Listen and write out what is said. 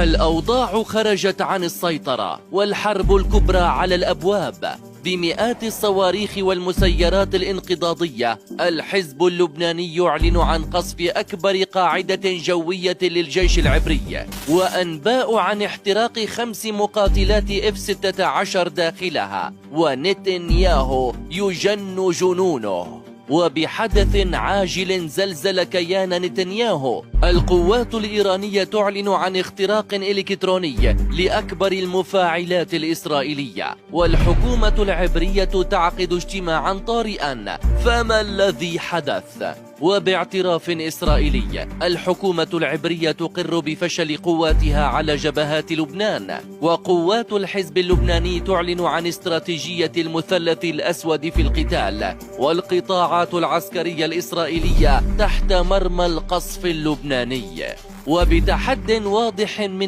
الأوضاع خرجت عن السيطرة والحرب الكبرى على الأبواب. بمئات الصواريخ والمسيرات الانقضاضية الحزب اللبناني يعلن عن قصف أكبر قاعدة جوية للجيش العبري، وأنباء عن احتراق 5 مقاتلات F-16 داخلها، ونتنياهو يجن جنونه. وبحدث عاجل زلزل كيان نتنياهو، القوات الإيرانية تعلن عن اختراق إلكتروني لأكبر المفاعلات الإسرائيلية، والحكومة العبرية تعقد اجتماعا طارئا. فما الذي حدث؟ وباعتراف إسرائيلي، الحكومة العبرية تقر بفشل قواتها على جبهات لبنان، وقوات الحزب اللبناني تعلن عن استراتيجية المثلث الأسود في القتال، والقطاعات العسكرية الإسرائيلية تحت مرمى القصف اللبناني. وبتحد واضح من